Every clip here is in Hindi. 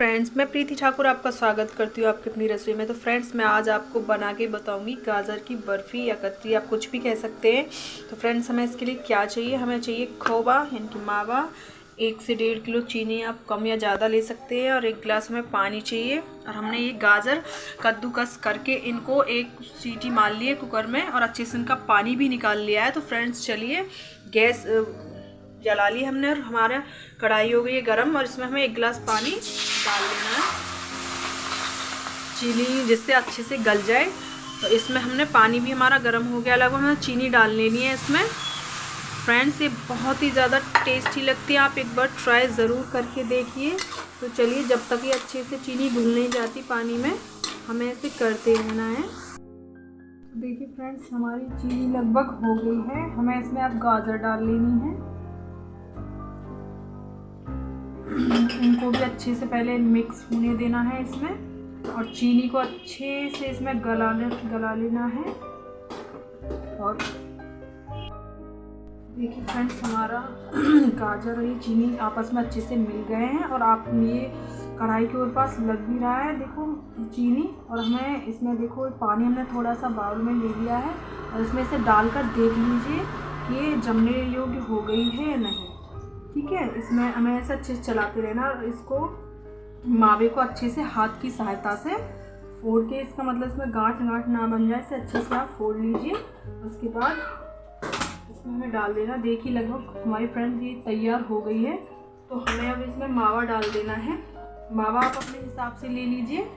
फ्रेंड्स, मैं प्रीति ठाकुर आपका स्वागत करती हूँ आपकी अपनी रसोई में। तो फ्रेंड्स, मैं आज आपको बना के बताऊँगी गाजर की बर्फ़ी या कतरी, आप कुछ भी कह सकते हैं। तो फ्रेंड्स, हमें इसके लिए क्या चाहिए, हमें चाहिए खोवा यानी कि मावा, 1 से 1.5 किलो चीनी, आप कम या ज़्यादा ले सकते हैं, और 1 गिलास हमें पानी चाहिए। और हमने ये गाजर कद्दूकस करके इनको 1 सीटी मार ली है कुकर में, और अच्छे से इनका पानी भी निकाल लिया है। तो फ्रेंड्स चलिए, गैस जला ली हमने और हमारा कढ़ाई हो गई है गरम, और इसमें हमें 1 गिलास पानी डाल लेना है, चीनी जिससे अच्छे से गल जाए। तो इसमें हमने पानी भी हमारा गर्म हो गया, लगभग हमें चीनी डाल लेनी है इसमें। फ्रेंड्स, ये बहुत ही ज़्यादा टेस्टी लगती है, आप एक बार ट्राई ज़रूर करके देखिए। तो चलिए, जब तक ये अच्छे से चीनी घुल नहीं जाती पानी में, हमें ऐसे करते रहना है। तो देखिए फ्रेंड्स, हमारी चीनी लगभग हो गई है, हमें इसमें अब गाजर डाल लेनी है। इनको भी अच्छे से पहले मिक्स होने देना है इसमें, और चीनी को अच्छे से इसमें गला लेना है। और देखिए फ्रेंड्स, हमारा गाजर और ये चीनी आपस में अच्छे से मिल गए हैं, और आप ये कढ़ाई के ऊपर पास लग भी रहा है, देखो चीनी। और हमें इसमें देखो पानी हमने थोड़ा सा बाउल में ले लिया है, और इसमें से डालकर देख लीजिए कि ये जमने योग्य हो गई है या नहीं। ठीक है, इसमें हमें ऐसे अच्छे से चलाते रहना, और इसको मावे को अच्छे से हाथ की सहायता से फोड़ के, इसका मतलब इसमें गांठ ना बन जाए, इसे अच्छे से आप फोड़ लीजिए। उसके बाद इसमें हमें डाल देना। देखिए लगभग हमारी फ्रेंड्स ये तैयार हो गई है। तो हमें अब इसमें मावा डाल देना है। मावा आप अपने हिसाब से ले लीजिए।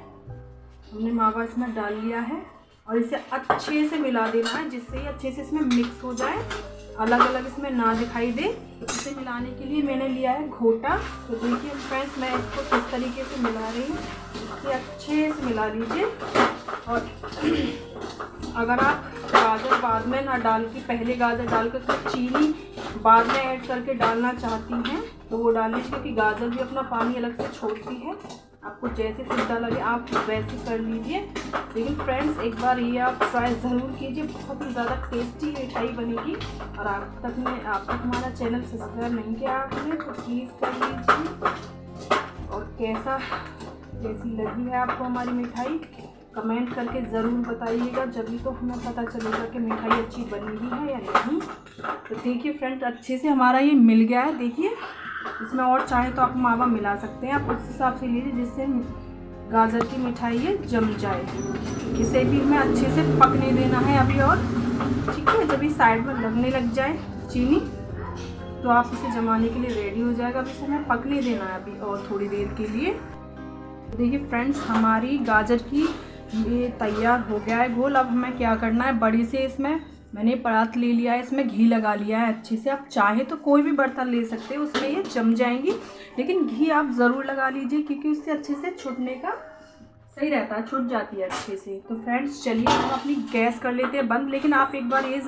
हमने मावा इसमें डाल लिया है, और इसे अच्छे से मिला देना है, जिससे ये अच्छे से इसमें मिक्स हो जाए, अलग अलग इसमें ना दिखाई दे। इसे मिलाने के लिए मैंने लिया है घोटा। तो देखिए फ्रेंड्स, मैं इसको किस तरीके से मिला रही हूँ, इसे अच्छे से मिला लीजिए। और अगर आप गाजर बाद में ना डाल के, पहले गाजर डाल कर उसमें चीनी बाद में ऐड करके डालना चाहती हैं तो वो डालें, क्योंकि गाजर भी अपना पानी अलग से छोड़ती है। आपको जैसे सुविधा लगे आप वैसे कर लीजिए। लेकिन फ्रेंड्स, एक बार ये आप ट्राई ज़रूर कीजिए, बहुत ही ज़्यादा टेस्टी मिठाई बनेगी। और आप तक हमारा चैनल सब्सक्राइब नहीं किया आपने तो प्लीज़ कर लीजिए। और कैसी लगी है आपको हमारी मिठाई, कमेंट करके ज़रूर बताइएगा, जब तो हमें पता चलेगा कि मिठाई अच्छी बनी भी है या नहीं। तो देखिए फ्रेंड्स, अच्छे से हमारा ये मिल गया है। देखिए, इसमें और चाहे तो आप मावा मिला सकते हैं, आप उस हिसाब से लीजिए जिससे गाजर की मिठाई ये जम जाए। इसे भी हमें अच्छे से पकने देना है अभी, और ठीक है, जब ये साइड में लगने लग जाए चीनी, तो आप इसे जमाने के लिए रेडी हो जाएगा। अब इसे हमें पकने देना है अभी और थोड़ी देर के लिए। देखिए फ्रेंड्स, हमारी गाजर की ये तैयार हो गया है घोल। अब हमें क्या करना है, बड़ी से इसमें मैंने परात ले लिया है, इसमें घी लगा लिया है अच्छे से। आप चाहे तो कोई भी बर्तन ले सकते हैं, उसमें ये जम जाएंगी, लेकिन घी आप ज़रूर लगा लीजिए, क्योंकि उससे अच्छे से छुटने का सही रहता है, छुट जाती है अच्छे से। तो फ्रेंड्स चलिए, हम अपनी गैस कर लेते हैं बंद। लेकिन आप एक बार ये